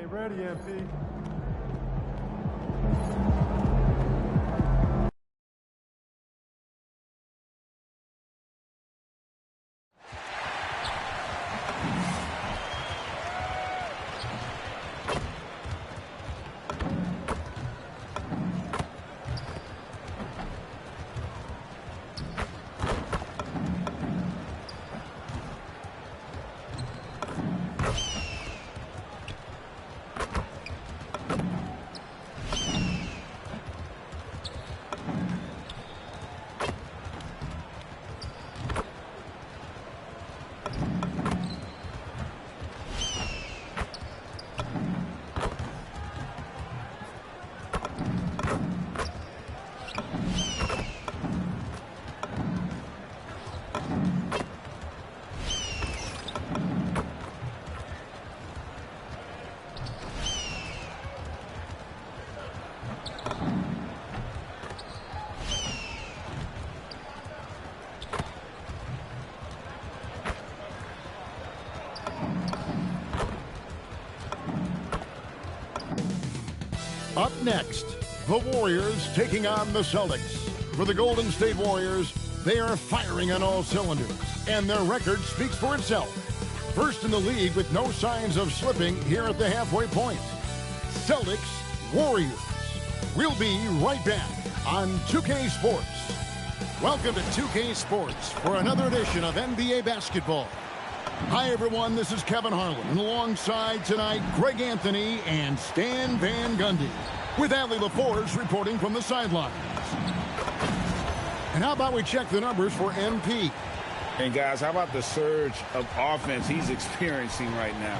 Get ready, MP. Up next, the Warriors taking on the Celtics. For the Golden State Warriors, they are firing on all cylinders, and their record speaks for itself. First in the league with no signs of slipping here at the halfway point. Celtics, Warriors. We'll be right back on 2K Sports. Welcome to 2K Sports for another edition of NBA basketball. Hi, everyone. This is Kevin Harlan, and alongside tonight, Greg Anthony and Stan Van Gundy, with Allie LaForge reporting from the sidelines. And how about we check the numbers for MP? And, guys, how about the surge of offense he's experiencing right now?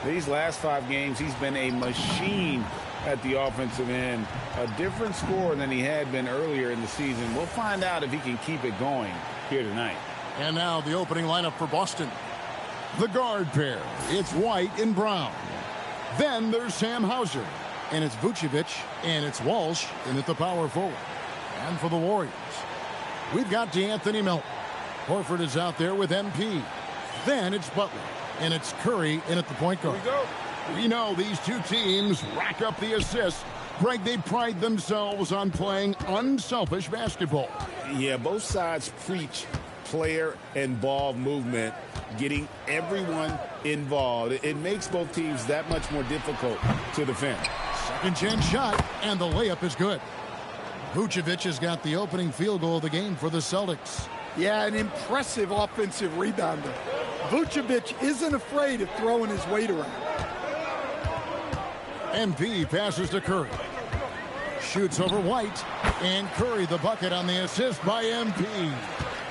These last 5 games, he's been a machine at the offensive end. A different score than he had been earlier in the season. We'll find out if he can keep it going here tonight. And now the opening lineup for Boston. The guard pair, it's White and Brown. Then there's Sam Hauser, and it's Vucevic, and it's Walsh in at the power forward. And for the Warriors, we've got DeAnthony Melton. Horford is out there with MP. Then it's Butler, and it's Curry in at the point guard. Here we go. We know these two teams rack up the assists. Greg, they pride themselves on playing unselfish basketball. Yeah, both sides preach player and ball movement, getting everyone involved. It makes both teams that much more difficult to defend. Second chance shot, and the layup is good. Vucevic has got the opening field goal of the game for the Celtics. Yeah, an impressive offensive rebounder. Vucevic isn't afraid of throwing his weight around. MP passes to Curry. Shoots over White, and Curry the bucket on the assist by MP.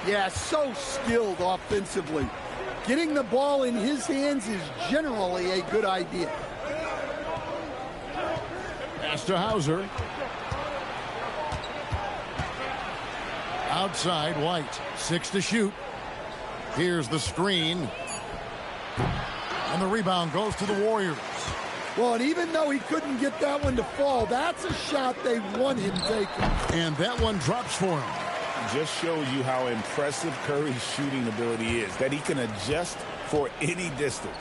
Yeah, so skilled offensively. Getting the ball in his hands is generally a good idea. Pass to Hauser. Outside, White. 6 to shoot. Here's the screen. And the rebound goes to the Warriors. Well, and even though he couldn't get that one to fall, that's a shot they want him taking. And that one drops for him. Just shows you how impressive Curry's shooting ability is, that he can adjust for any distance.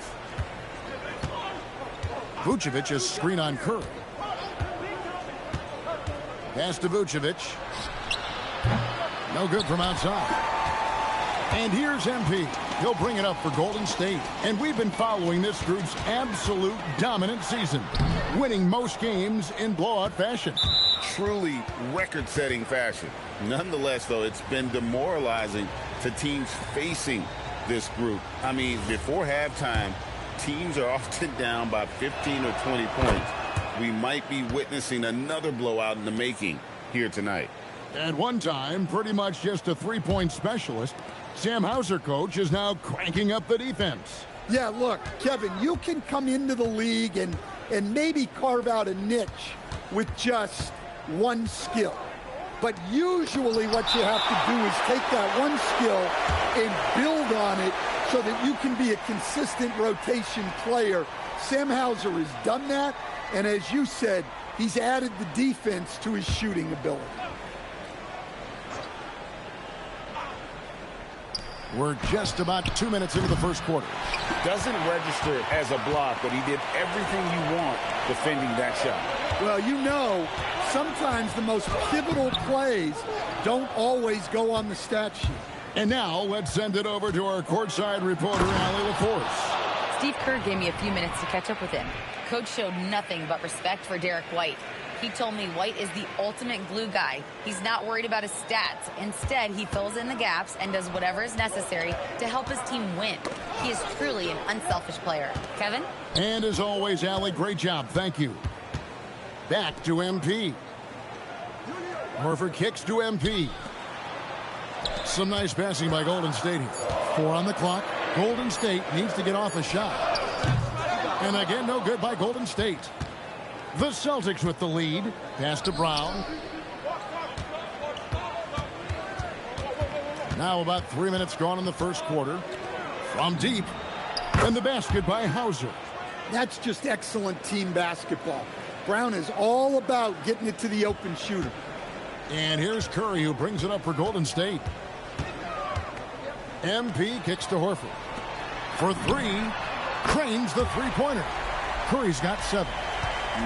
Vucevic is screen on Curry. Pass to Vucevic. No good from outside. And here's MP. He'll bring it up for Golden State. And we've been following this group's absolute dominant season, winning most games in blowout fashion. Truly record-setting fashion. Nonetheless, though, it's been demoralizing to teams facing this group. I mean, before halftime, teams are often down by 15 or 20 points. We might be witnessing another blowout in the making here tonight. At one time, pretty much just a three-point specialist, Sam Hauser, coach, is now cranking up the defense. Yeah, look, Kevin, you can come into the league and maybe carve out a niche with just one skill. But usually what you have to do is take that one skill and build on it so that you can be a consistent rotation player. Sam Hauser has done that, and as you said, he's added the defense to his shooting ability. We're just about 2 minutes into the first quarter. Doesn't register as a block, but he did everything you want defending that shot. Well, you know, sometimes the most pivotal plays don't always go on the stat sheet. And now let's send it over to our courtside reporter, Allie LaForce. Steve Kerr gave me a few minutes to catch up with him. Coach showed nothing but respect for Derek White. He told me White is the ultimate glue guy. He's not worried about his stats. Instead, he fills in the gaps and does whatever is necessary to help his team win. He is truly an unselfish player. Kevin? And as always, Allie, great job. Thank you. Back to MP. Horford kicks to MP. Some nice passing by Golden State here. 4 on the clock. Golden State needs to get off a shot. And again, no good by Golden State. The Celtics with the lead. Pass to Brown. Now about 3 minutes gone in the first quarter. From deep. And the basket by Hauser. That's just excellent team basketball. Brown is all about getting it to the open shooter. And here's Curry, who brings it up for Golden State. MP kicks to Horford. For 3, cranes the three-pointer. Curry's got 7.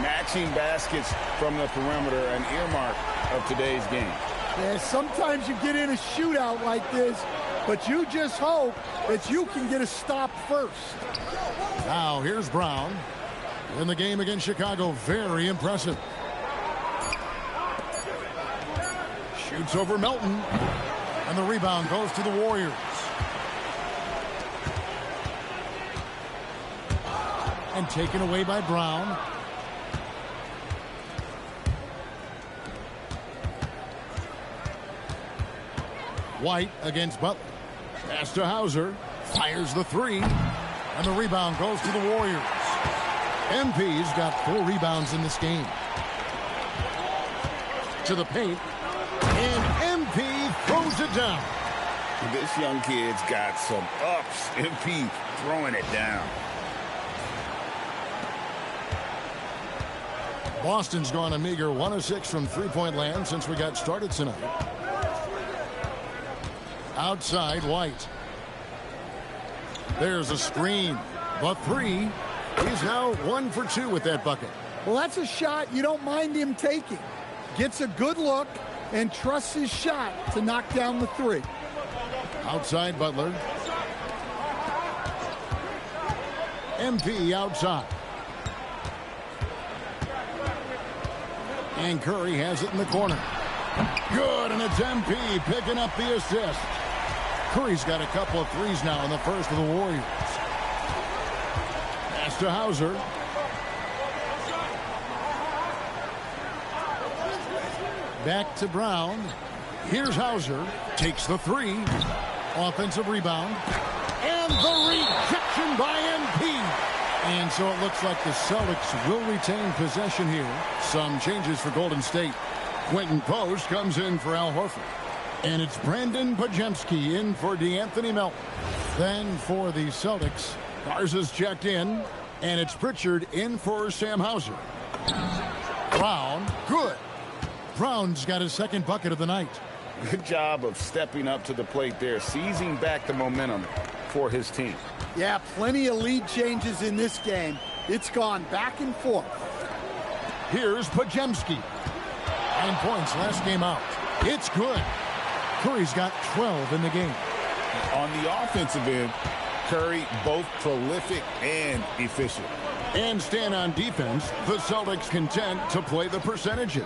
Matching baskets from the perimeter, an earmark of today's game. Yeah, sometimes you get in a shootout like this, but you just hope that you can get a stop first. Now here's Brown. In the game against Chicago, very impressive. Shoots over Melton. And the rebound goes to the Warriors. And taken away by Brown. White against Butler. Pass to Hauser. Fires the 3. And the rebound goes to the Warriors. MP's got 4 rebounds in this game. To the paint. And MP throws it down. This young kid's got some ups. MP throwing it down. Boston's gone a meager 1 of 6 from three-point land since we got started tonight. Outside, White. There's a screen. The 3. He's now 1 for 2 with that bucket. Well, that's a shot you don't mind him taking. Gets a good look and trusts his shot to knock down the 3. Outside, Butler. MP outside. And Curry has it in the corner. Good, and it's MP picking up the assist. Curry's got a couple of threes now in the first of the Warriors. Pass to Hauser. Back to Brown. Here's Hauser. Takes the 3. Offensive rebound. And the rejection by MP. And so it looks like the Celtics will retain possession here. Some changes for Golden State. Quentin Post comes in for Al Horford. And it's Brandon Pajemski in for DeAnthony Melton. Then for the Celtics, Garza's checked in. And it's Pritchard in for Sam Hauser. Brown, good. Brown's got his second bucket of the night. Good job of stepping up to the plate there, seizing back the momentum for his team. Yeah, plenty of lead changes in this game. It's gone back and forth. Here's Pajemski. 9 points last game out. It's good. Curry's got 12 in the game. On the offensive end, Curry both prolific and efficient. And stand on defense, the Celtics content to play the percentages.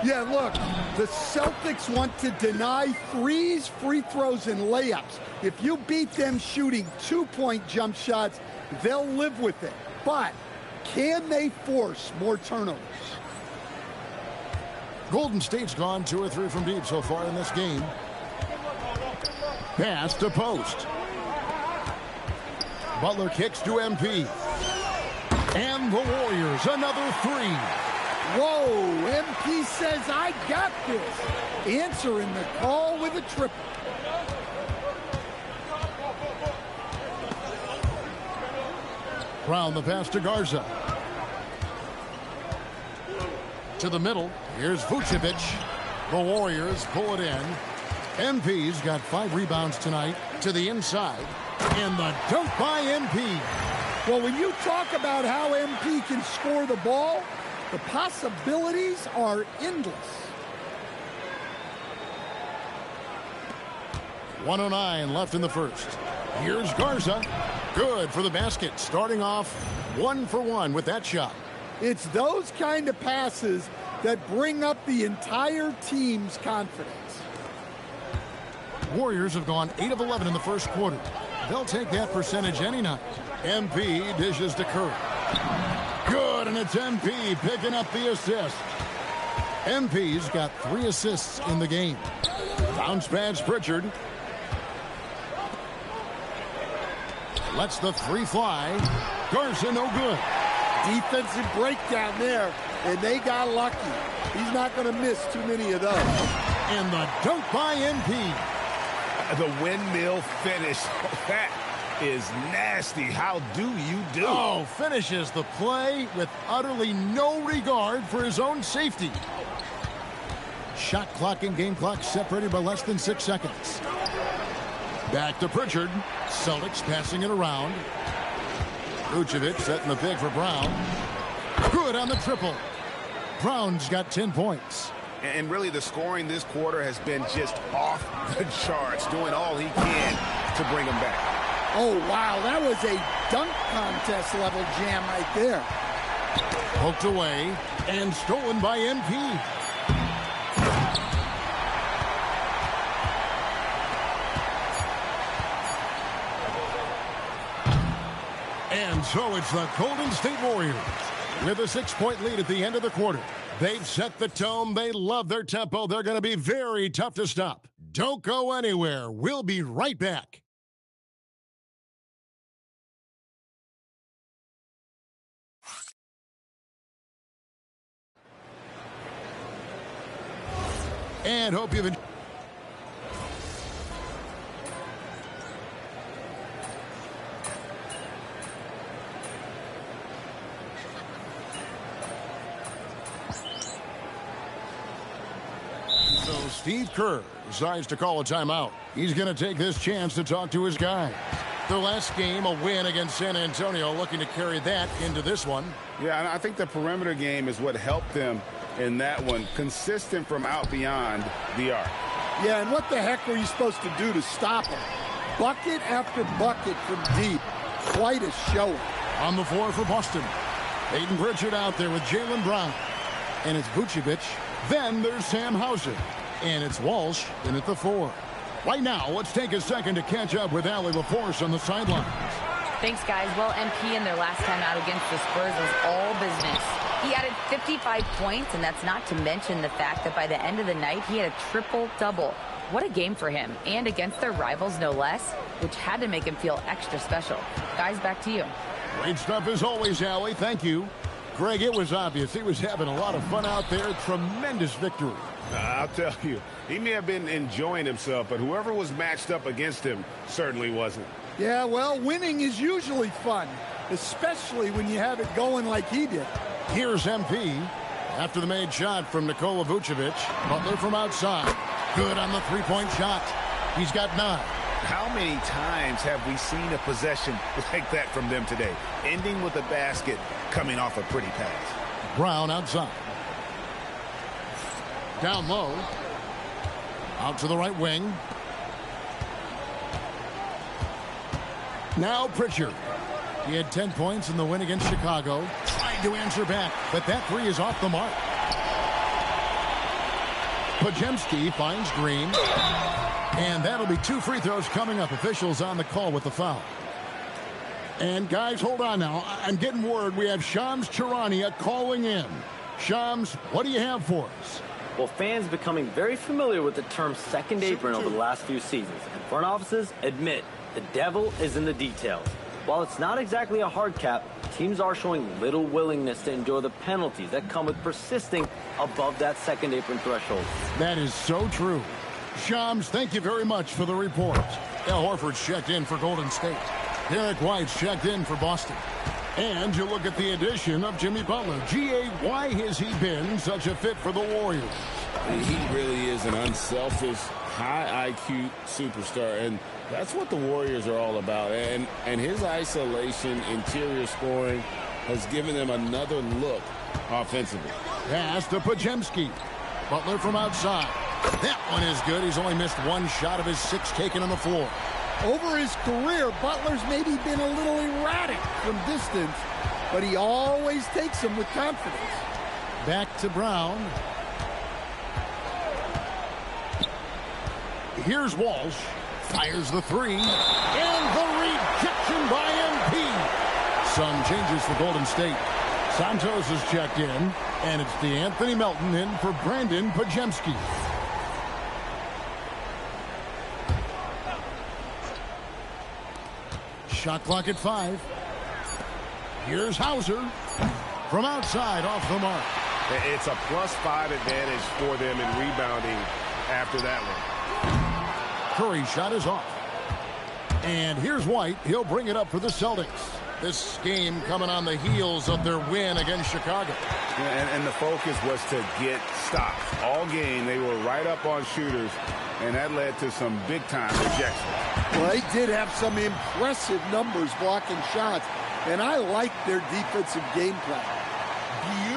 Yeah, look, the Celtics want to deny threes, free throws, and layups. If you beat them shooting 2-point jump shots, they'll live with it. But can they force more turnovers? Golden State's gone 2 or 3 from deep so far in this game. Pass to Post. Butler kicks to MP. And the Warriors, another 3. Whoa, MP says, I got this. Answering the call with a triple. Brown the pass to Garza. To the middle. Here's Vucevic. The Warriors pull it in. MP's got 5 rebounds tonight to the inside. And the dunk by MP. Well, when you talk about how MP can score the ball, the possibilities are endless. 1:09 left in the first. Here's Garza. Good for the basket. Starting off 1 for 1 with that shot. It's those kind of passes that bring up the entire team's confidence. Warriors have gone 8 of 11 in the first quarter. They'll take that percentage any night. MP dishes to Curry. Good, and it's MP picking up the assist. MP's got 3 assists in the game. Bounce pass Pritchard. Lets the 3 fly. Garza no good. Defensive breakdown there, and they got lucky. He's not going to miss too many of those. And the dunk by MP. The windmill finish. That is nasty. How do you do? Oh, finishes the play with utterly no regard for his own safety. Shot clock and game clock separated by less than 6 seconds. Back to Pritchard. Celtics passing it around. Vucevic setting the pick for Brown. Good on the triple. Brown's got 10 points. And really the scoring this quarter has been just off the charts, doing all he can to bring him back. Oh, wow, that was a dunk contest level jam right there. Poked away and stolen by MP. And so it's the Golden State Warriors with a 6-point lead at the end of the quarter. They've set the tone. They love their tempo. They're going to be very tough to stop. Don't go anywhere. We'll be right back. And hope you've enjoyed. So Steve Kerr decides to call a timeout. He's going to take this chance to talk to his guy. Their last game, a win against San Antonio, looking to carry that into this one. Yeah, and I think the perimeter game is what helped them in that one. Consistent from out beyond the arc. Yeah, and what the heck were you supposed to do to stop him? Bucket after bucket from deep. Quite a showing. On the floor for Boston. Peyton Pritchard out there with Jaylen Brown. And it's Vucevic. Then there's Sam Hauser. And it's Walsh in at the 4. Right now, let's take a second to catch up with Allie LaForce on the sidelines. Thanks, guys. Well, MP in their last time out against the Spurs was all business. He added 55 points, and that's not to mention the fact that by the end of the night, he had a triple-double. What a game for him, and against their rivals, no less, which had to make him feel extra special. Guys, back to you. Great stuff as always, Allie. Thank you. Greg, it was obvious he was having a lot of fun out there. Tremendous victory. I'll tell you, he may have been enjoying himself, but whoever was matched up against him certainly wasn't. Yeah, well, winning is usually fun, especially when you have it going like he did. Here's MP after the made shot from Nikola Vucevic. Butler from outside. Good on the three-point shot. He's got 9. How many times have we seen a possession like that from them today? Ending with a basket, coming off a pretty pass. Brown outside. Down low. Out to the right wing. Now Pritchard. He had 10 points in the win against Chicago. Trying to answer back, but that 3 is off the mark. Podziemski finds Green. And that'll be 2 free throws coming up. Officials on the call with the foul. And guys, hold on now. I'm getting word we have Shams Charania calling in. Shams, what do you have for us? Well, fans becoming very familiar with the term second apron over the last few seasons, and front offices admit the devil is in the details. While it's not exactly a hard cap, teams are showing little willingness to endure the penalties that come with persisting above that second apron threshold. That is so true. Shams, thank you very much for the report. Al Horford's checked in for Golden State. Derek White's checked in for Boston. And you look at the addition of Jimmy Butler. G.A., why has he been such a fit for the Warriors? He really is an unselfish, high IQ superstar, and that's what the Warriors are all about. And his isolation, interior scoring has given them another look offensively. Pass to Podziemski. Butler from outside. That one is good. He's only missed one shot of his 6 taken on the floor. Over his career, Butler's maybe been a little erratic from distance, but he always takes them with confidence. Back to Brown. Here's Walsh. Fires the 3. And the rejection by MP. Some changes for Golden State. Santos has checked in, and it's DeAnthony Melton in for Brandon Podziemski. Shot clock at 5. Here's Hauser from outside off the mark. It's a +5 advantage for them in rebounding after that one. Curry's shot is off. And here's White. He'll bring it up for the Celtics. This game coming on the heels of their win against Chicago. And the focus was to get stops. All game, they were right up on shooters, and that led to some big-time rejection. Well, they did have some impressive numbers blocking shots, and I like their defensive game plan.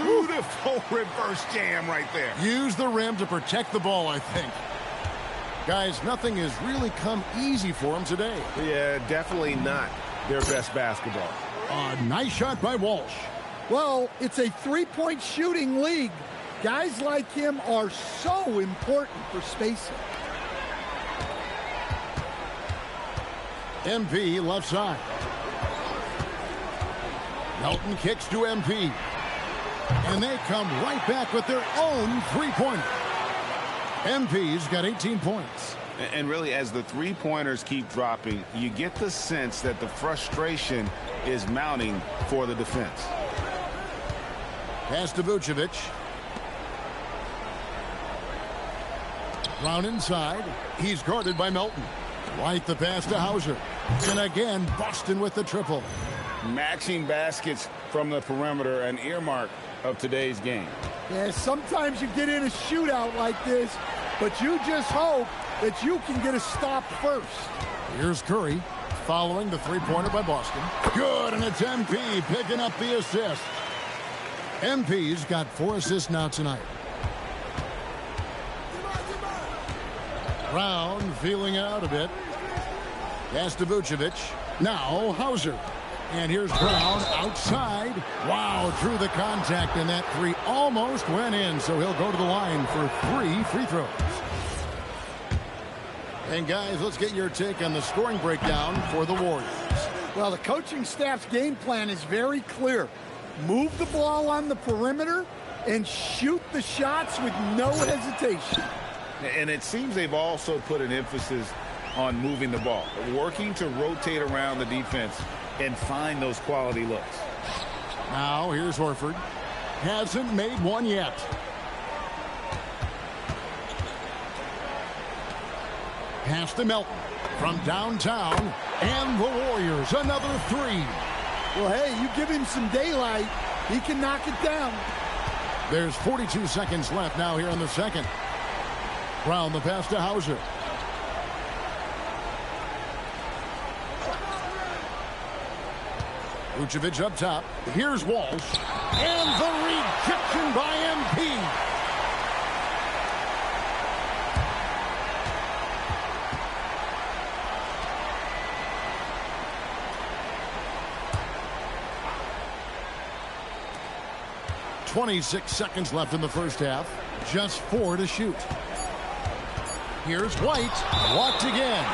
Beautiful reverse jam right there. Use the rim to protect the ball, I think. Guys, nothing has really come easy for them today. Yeah, definitely not their best basketball. A nice shot by Walsh. Well, it's a three-point shooting league. Guys like him are so important for spacing. MP left side. Melton kicks to MP. And they come right back with their own three-pointer. MP's got 18 points. And really, as the three-pointers keep dropping, you get the sense that the frustration is mounting for the defense. Pass to Vucevic. Brown inside. He's guarded by Melton. White the pass to Hauser. And again, Boston with the triple. Matching baskets from the perimeter, an earmark of today's game. Yeah, sometimes you get in a shootout like this, but you just hope that you can get a stop first. Here's Curry following the three-pointer by Boston. Good, and it's MP picking up the assist. MP's got 4 assists now tonight. Brown feeling it out a bit. Pass to Vucevic. Now Hauser. And here's Brown outside. Wow, drew the contact, and that 3 almost went in, so he'll go to the line for 3 free throws. And guys, let's get your take on the scoring breakdown for the Warriors. Well, the coaching staff's game plan is very clear. Move the ball on the perimeter and shoot the shots with no hesitation. And it seems they've also put an emphasis on moving the ball, working to rotate around the defense and find those quality looks. Now here's Horford. Hasn't made one yet. Pass to Melton from downtown, and the Warriors another 3. Well, hey, you give him some daylight, he can knock it down. There's 42 seconds left now here in the second. Brown the pass to Hauser. Vucevic up top. Here's Walsh. And the rejection by MP. .26 seconds left in the first half. Just 4 to shoot. Here's White. Blocked again.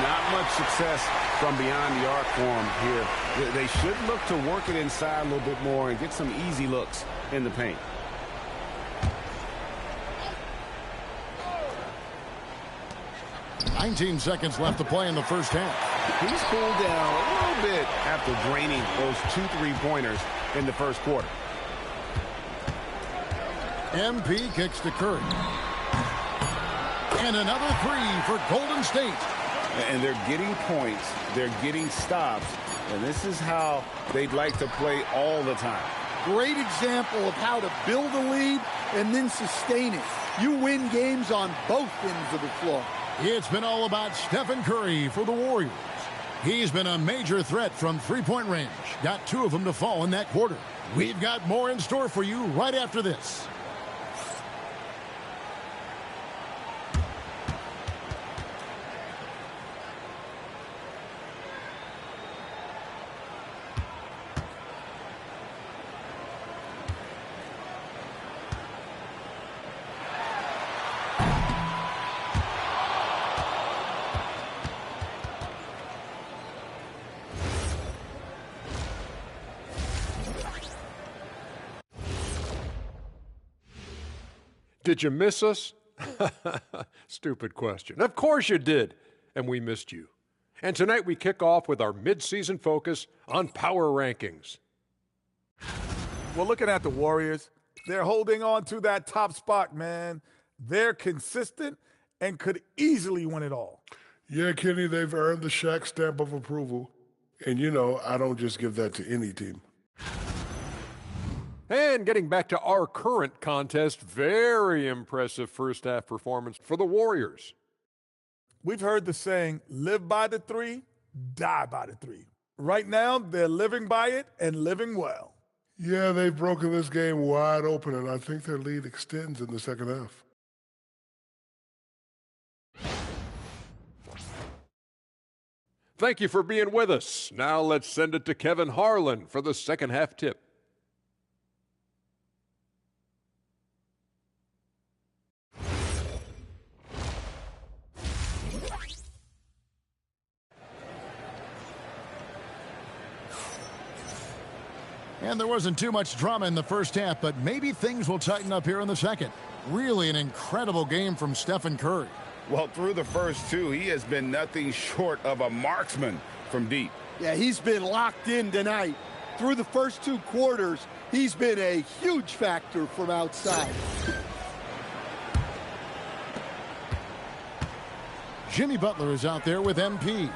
Not much success from beyond the arc for him here. They should look to work it inside a little bit more and get some easy looks in the paint. .19 seconds left to play in the first half. He's cooled down a little bit after draining those 2 3-pointers in the first quarter. MP kicks to Curry. And another 3 for Golden State. And they're getting points. They're getting stops. And this is how they'd like to play all the time. Great example of how to build a lead and then sustain it. You win games on both ends of the floor. It's been all about Stephen Curry for the Warriors. He's been a major threat from three-point range. Got 2 of them to fall in that quarter. We've got more in store for you right after this. Did you miss us? Stupid question. Of course you did, and we missed you. And tonight we kick off with our mid-season focus on power rankings. Well, looking at the Warriors, they're holding on to that top spot, man. They're consistent and could easily win it all. Yeah, Kenny, they've earned the Shaq stamp of approval. And, you know, I don't just give that to any team. And getting back to our current contest, very impressive first-half performance for the Warriors. We've heard the saying, live by the 3, die by the 3. Right now, they're living by it and living well. Yeah, they've broken this game wide open, and I think their lead extends in the second half. Thank you for being with us. Now let's send it to Kevin Harlan for the second half tip. And there wasn't too much drama in the first half, but maybe things will tighten up here in the second. Really an incredible game from Stephen Curry. Well, through the first 2, he has been nothing short of a marksman from deep. Yeah, he's been locked in tonight. Through the first 2 quarters, he's been a huge factor from outside. Jimmy Butler is out there with MP.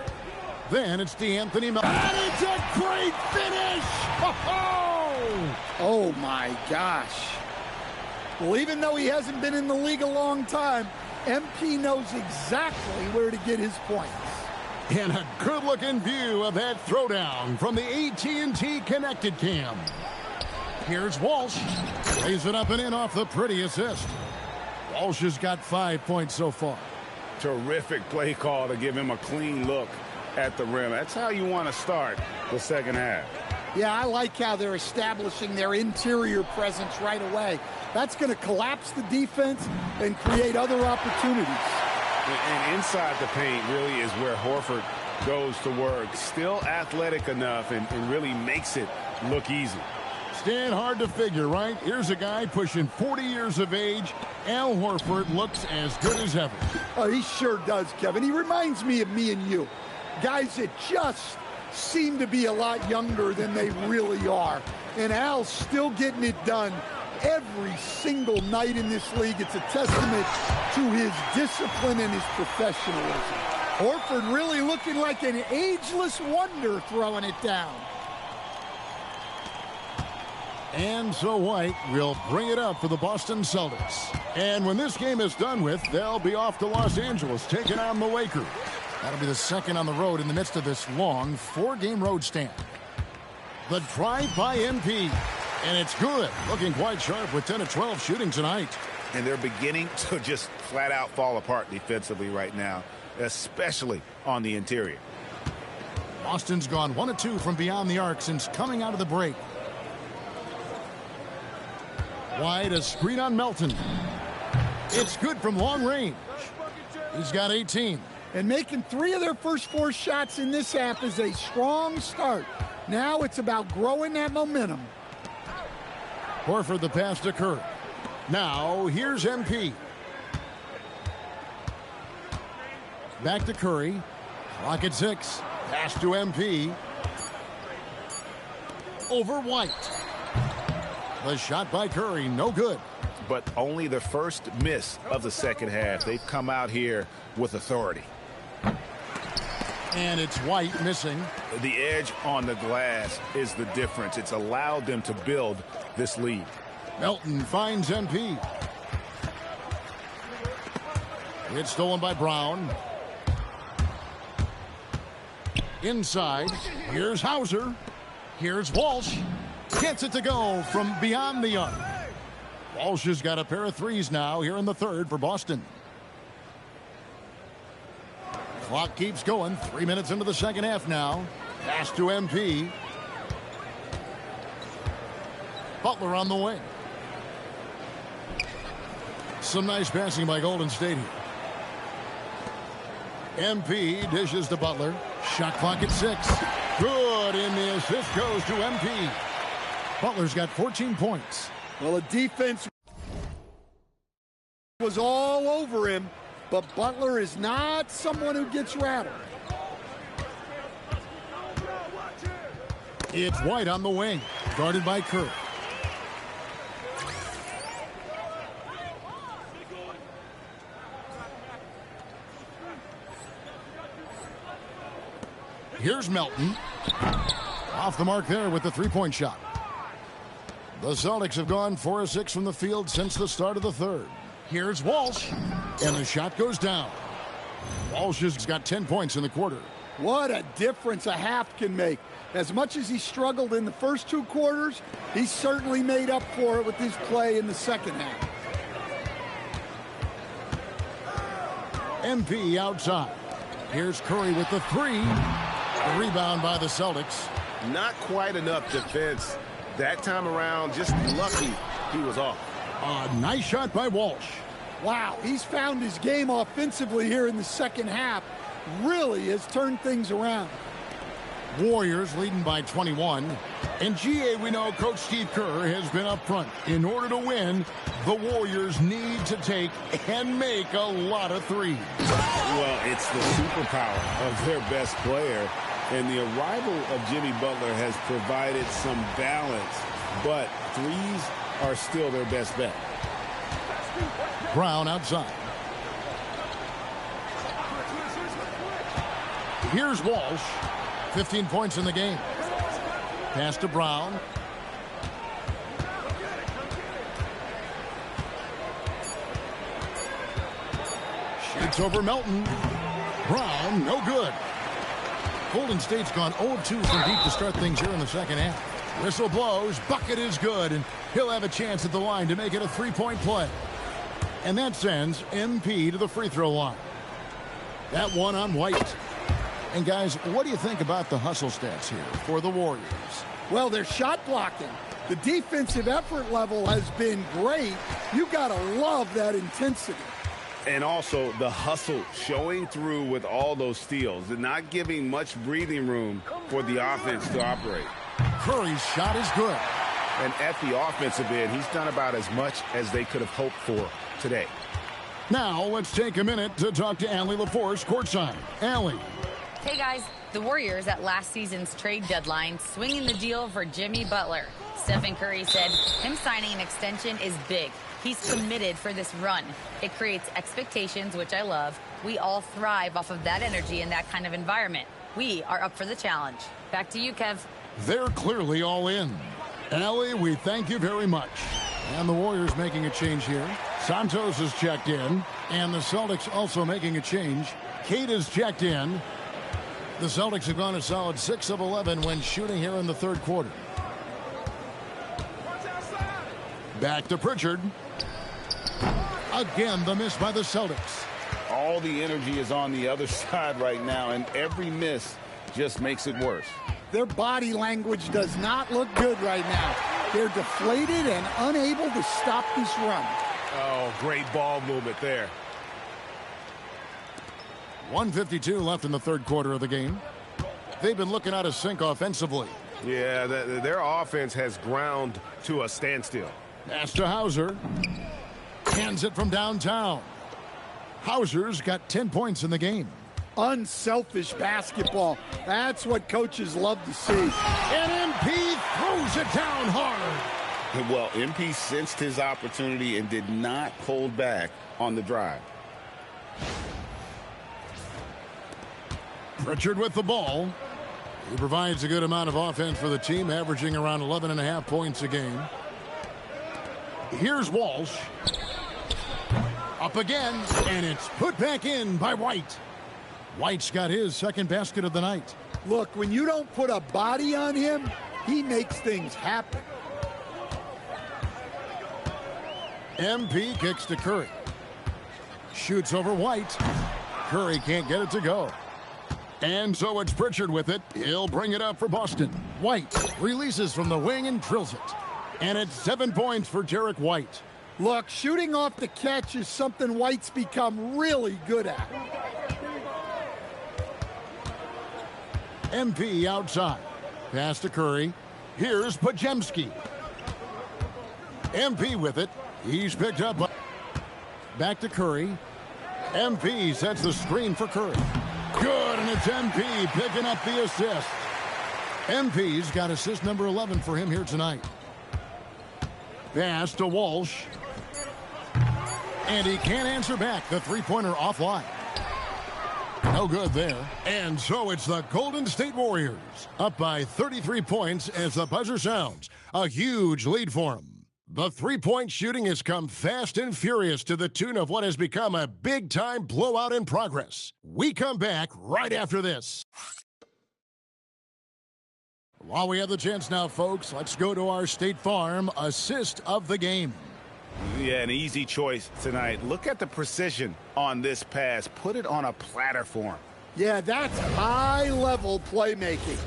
Then it's DeAnthony Melton. And it's a great finish! Oh, my gosh. Well, even though he hasn't been in the league a long time, MP knows exactly where to get his points. And a good-looking view of that throwdown from the AT&T Connected Cam. Here's Walsh. Lays it up and in off the pretty assist. Walsh has got 5 points so far. Terrific play call to give him a clean look at the rim. That's how you want to start the second half. Yeah, I like how they're establishing their interior presence right away. That's going to collapse the defense and create other opportunities. And inside the paint really is where Horford goes to work. Still athletic enough and really makes it look easy. Stand hard to figure, right? Here's a guy pushing 40 years of age. Al Horford looks as good as ever. Oh, he sure does, Kevin. He reminds me of me and you. Guys that just seem to be a lot younger than they really are. And Al's still getting it done every single night in this league. It's a testament to his discipline and his professionalism. Horford really looking like an ageless wonder throwing it down. And so White will bring it up for the Boston Celtics. And when this game is done with, they'll be off to Los Angeles taking on the Lakers. That'll be the second on the road in the midst of this long 4-game road stand. The drive by MP. And it's good. Looking quite sharp with 10 of 12 shooting tonight. And they're beginning to just flat out fall apart defensively right now, especially on the interior. Boston's gone 1 of 2 from beyond the arc since coming out of the break. White, a screen on Melton. It's good from long range. He's got 18. And making 3 of their first 4 shots in this half is a strong start. Now it's about growing that momentum. Horford the pass to Curry. Now here's MP. Back to Curry. Clock at 6. Pass to MP. Over White. The shot by Curry, no good. But only the first miss of the second half. They've come out here with authority. And it's White missing. The edge on the glass is the difference. It's allowed them to build this lead. Melton finds MP. It's stolen by Brown. Inside, here's Hauser. Here's Walsh. Gets it to go from beyond the arc. Walsh has got a pair of threes now here in the third for Boston. Clock keeps going. 3 minutes into the second half now. Pass to MP. Butler on the wing. Some nice passing by Golden State here. MP dishes to Butler. Shot clock at 6. Good, and the assist goes to MP. Butler's got 14 points. Well, the defense was all over him, but Butler is not someone who gets rattled. It's White on the wing, guarded by Curry. Here's Melton. Off the mark there with the three-point shot. The Celtics have gone 4 of 6 from the field since the start of the third. Here's Walsh, and the shot goes down. Walsh has got 10 points in the quarter. What a difference a half can make. As much as he struggled in the first 2 quarters, he certainly made up for it with his play in the second half. MP outside. Here's Curry with the three. The rebound by the Celtics. Not quite enough defense that time around. Just lucky he was off. A nice shot by Walsh. Wow, he's found his game offensively here in the second half. Really has turned things around. Warriors leading by 21. And GA, we know Coach Steve Kerr has been up front. In order to win, the Warriors need to take and make a lot of threes. Well, it's the superpower of their best player. And the arrival of Jimmy Butler has provided some balance. But threes are still their best bet. Brown outside. Here's Walsh. 15 points in the game. Pass to Brown. Shoots over Melton. Brown, no good. Golden State's gone 0 of 2 from deep to start things here in the second half. Whistle blows. Bucket is good, and he'll have a chance at the line to make it a three-point play. And that sends MP to the free throw line. That one on White. And guys, what do you think about the hustle stats here for the Warriors? Well, they're shot blocking. The defensive effort level has been great. You got to love that intensity. And also the hustle showing through with all those steals and not giving much breathing room for the offense to operate. Curry's shot is good. And at the offensive end, he's done about as much as they could have hoped for today. Now let's take a minute to talk to Allie LaForce courtside. Allie. Hey guys, the Warriors at last season's trade deadline swinging the deal for Jimmy Butler. Stephen Curry said him signing an extension is big. He's committed for this run. It creates expectations, which I love. We all thrive off of that energy in that kind of environment. We are up for the challenge. Back to you, Kev. They're clearly all in. Allie, we thank you very much. And the Warriors making a change here. Santos has checked in. And the Celtics also making a change. Kate has checked in. The Celtics have gone a solid 6 of 11 when shooting here in the third quarter. Back to Pritchard. Again, the miss by the Celtics. All the energy is on the other side right now, and every miss just makes it worse. Their body language does not look good right now. They're deflated and unable to stop this run. Oh, great ball movement there. 1:52 left in the third quarter of the game. They've been looking out of sync offensively. Yeah, their offense has ground to a standstill. Pass to Hauser. Hands it from downtown. Hauser's got 10 points in the game. Unselfish basketball. That's what coaches love to see. And MP throws it down hard. Well, MP sensed his opportunity and did not hold back on the drive. Pritchard with the ball. He provides a good amount of offense for the team, averaging around 11.5 points a game. Here's Walsh. Up again, and it's put back in by White. White's got his second basket of the night. Look, when you don't put a body on him, he makes things happen. MP kicks to Curry. Shoots over White. Curry can't get it to go. And so it's Pritchard with it. He'll bring it up for Boston. White releases from the wing and drills it. And it's 7 points for Derek White. Look, shooting off the catch is something White's become really good at. MP outside. Pass to Curry. Here's Pajemski. MP with it. He's picked up. Back to Curry. MP sets the screen for Curry. Good, and it's MP picking up the assist. MP's got assist number 11 for him here tonight. Pass to Walsh. And he can't answer back. The three-pointer offline. No good there. And so it's the Golden State Warriors up by 33 points as the buzzer sounds. A huge lead for them. The three-point shooting has come fast and furious to the tune of what has become a big-time blowout in progress. We come back right after this. While we have the chance now, folks, let's go to our State Farm assist of the game. Yeah, an easy choice tonight. Look at the precision on this pass. Put it on a platter for him. Yeah, that's high-level playmaking.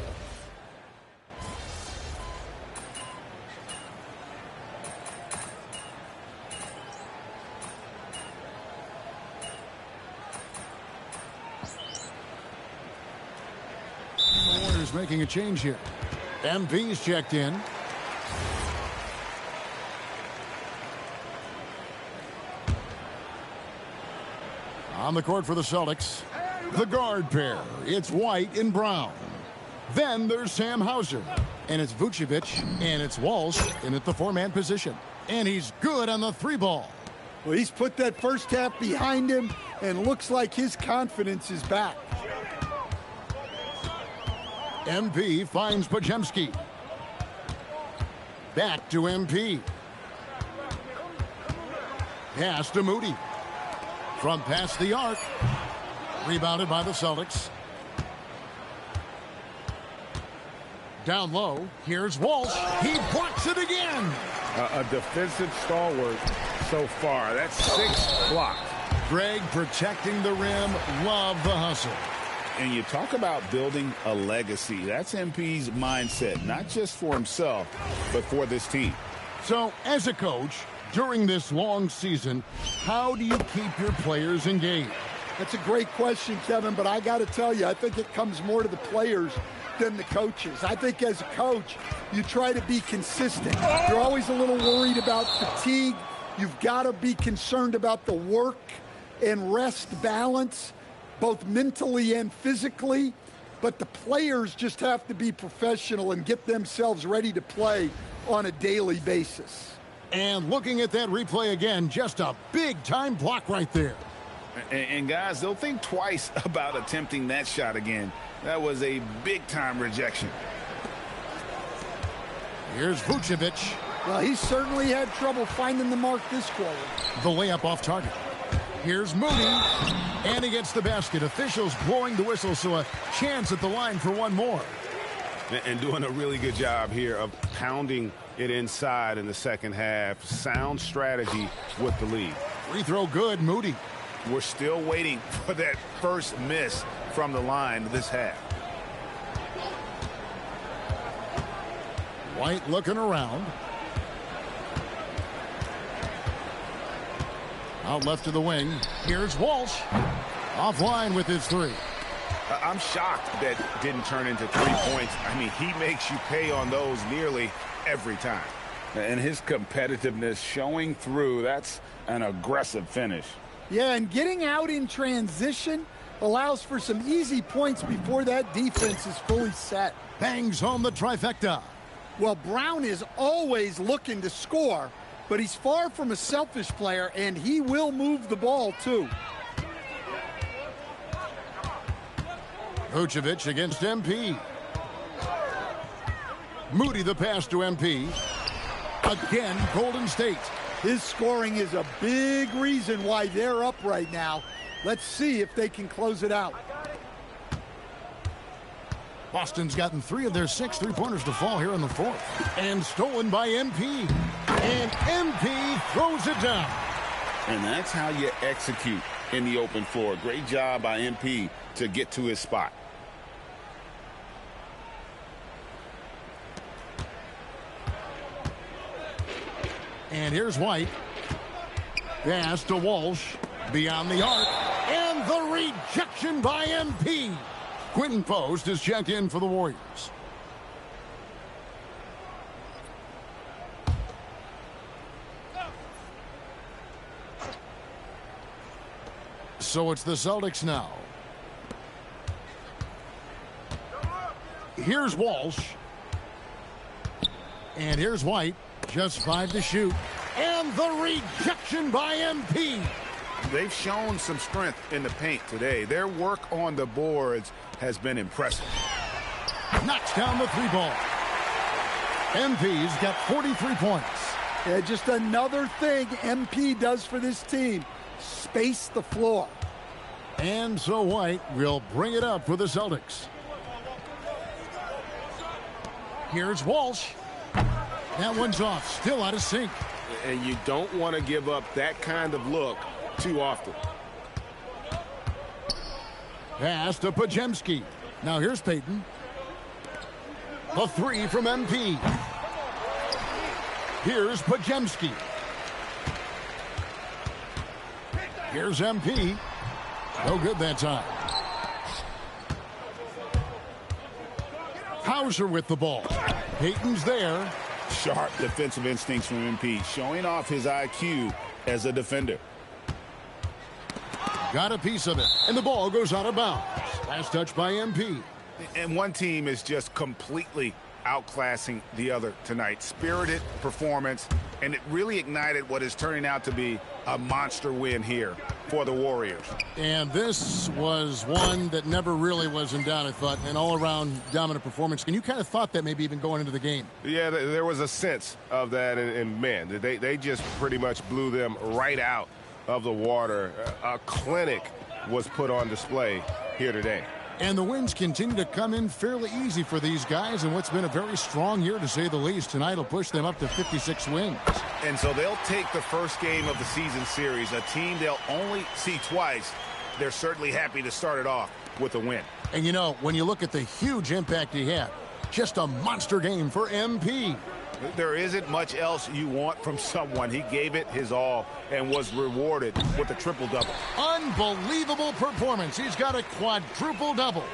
The Warriors making a change here. MP's checked in. On the court for the Celtics, the guard pair. It's White and Brown. Then there's Sam Hauser. And it's Vucevic, and it's Walsh in at the four-man position. And he's good on the three ball. Well, he's put that first half behind him, and looks like his confidence is back. MP finds Pajemski. Back to MP. Pass to Moody. From past the arc. Rebounded by the Celtics. Down low. Here's Walsh. He blocks it again. A defensive stalwart so far. That's 6 blocks. Greg protecting the rim. Love the hustle. And you talk about building a legacy. That's MP's mindset, not just for himself, but for this team. So, as a coach, during this long season, how do you keep your players engaged? That's a great question, Kevin, but I got to tell you, I think it comes more to the players than the coaches. I think as a coach, you try to be consistent. You're always a little worried about fatigue. You've got to be concerned about the work and rest balance, both mentally and physically. But the players just have to be professional and get themselves ready to play on a daily basis. And looking at that replay again, just a big-time block right there. And guys, they'll think twice about attempting that shot again. That was a big-time rejection. Here's Vucevic. Well, he certainly had trouble finding the mark this quarter. The layup off target. Here's Moody. And he gets the basket. Officials blowing the whistle, so a chance at the line for one more. And doing a really good job here of pounding it inside in the second half. Sound strategy with the lead. Free throw good, Moody. We're still waiting for that first miss from the line this half. White looking around. Out left to the wing. Here's Walsh. Offline with his three. I'm shocked that didn't turn into 3 points. I mean, he makes you pay on those nearly every time. And his competitiveness showing through. That's an aggressive finish. Yeah, and getting out in transition allows for some easy points before that defense is fully set. Bangs home the trifecta. Well, Brown is always looking to score, but he's far from a selfish player, and he will move the ball, too. Vucevic against MP. Moody the pass to MP. Again, Golden State. His scoring is a big reason why they're up right now. Let's see if they can close it out. Boston's gotten 3 of their 6 3-pointers to fall here in the fourth. And stolen by MP. And MP throws it down. And that's how you execute in the open floor. Great job by MP to get to his spot. And here's White. Pass to Walsh. Beyond the arc. And the rejection by MP. Quinton Post is checked in for the Warriors. So it's the Celtics now. Here's Walsh. And here's White. Just 5 to shoot. And the rejection by MP. They've shown some strength in the paint today. Their work on the boards has been impressive. Knocks down the 3-ball. MP's got 43 points. Yeah, just another thing MP does for this team. Space the floor. And so White will bring it up for the Celtics. Here's Walsh. That one's off. Still out of sync. And you don't want to give up that kind of look too often. Pass to Podziemski. Now here's Payton. A 3 from MP. Here's Podziemski. Here's MP. No good that time. Hauser with the ball. Payton's there. Sharp defensive instincts from MP, showing off his IQ as a defender. Got a piece of it, and the ball goes out of bounds. Last touch by MP. And one team is just completely outclassing the other tonight. Spirited performance, and it really ignited what is turning out to be a monster win here for the Warriors. And this was one that never really was in doubt, I thought, an all-around dominant performance. And you kind of thought that maybe even going into the game. Yeah, there was a sense of that, and man, they just pretty much blew them right out of the water. A clinic was put on display here today. And the wins continue to come in fairly easy for these guys in what's been a very strong year, to say the least. Tonight will push them up to 56 wins. And so they'll take the first game of the season series, a team they'll only see twice. They're certainly happy to start it off with a win. And, you know, when you look at the huge impact he had, just a monster game for MP. There isn't much else you want from someone. He gave it his all and was rewarded with a triple-double. Unbelievable performance. He's got a quadruple-double.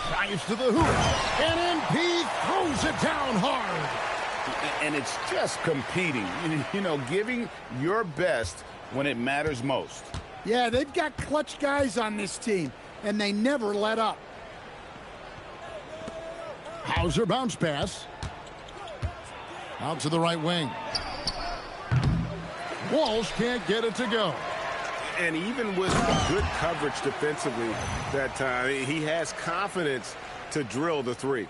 Drives to the hoop. And MP throws it down hard. And it's just competing, you know, giving your best when it matters most. Yeah, they've got clutch guys on this team, and they never let up. Hauser bounce pass. Out to the right wing. Walsh can't get it to go. And even with good coverage defensively that time, he has confidence to drill the 3.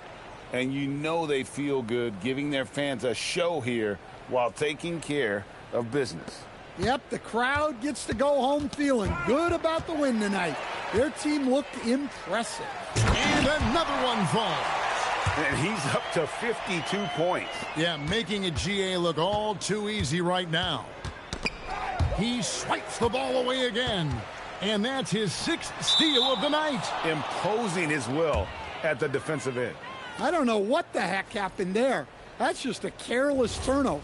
And you know they feel good giving their fans a show here while taking care of business. Yep, the crowd gets to go home feeling good about the win tonight. Their team looked impressive. And another one falls. And he's up to 52 points. Yeah, making a GA look all too easy right now. He swipes the ball away again. And that's his 6th steal of the night. Imposing his will at the defensive end. I don't know what the heck happened there. That's just a careless turnover.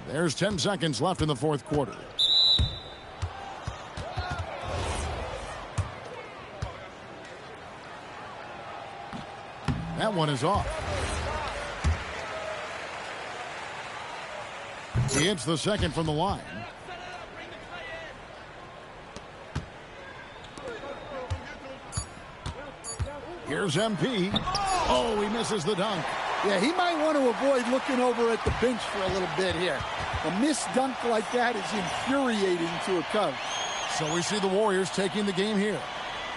There's 10 seconds left in the fourth quarter. That one is off. He hits the second from the line. Here's MP. Oh, he misses the dunk. Yeah, he might want to avoid looking over at the bench for a little bit here. A missed dunk like that is infuriating to a Cub. So we see the Warriors taking the game here.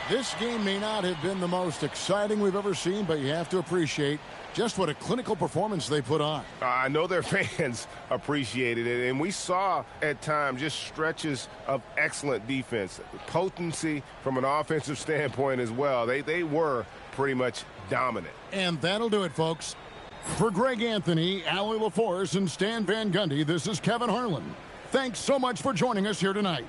This game may not have been the most exciting we've ever seen, but you have to appreciate just what a clinical performance they put on. I know their fans appreciated it, and we saw at times just stretches of excellent defense, potency from an offensive standpoint as well. They were pretty much dominant. And that'll do it, folks. For Greg Anthony, Allie LaForce, and Stan Van Gundy, this is Kevin Harlan. Thanks so much for joining us here tonight.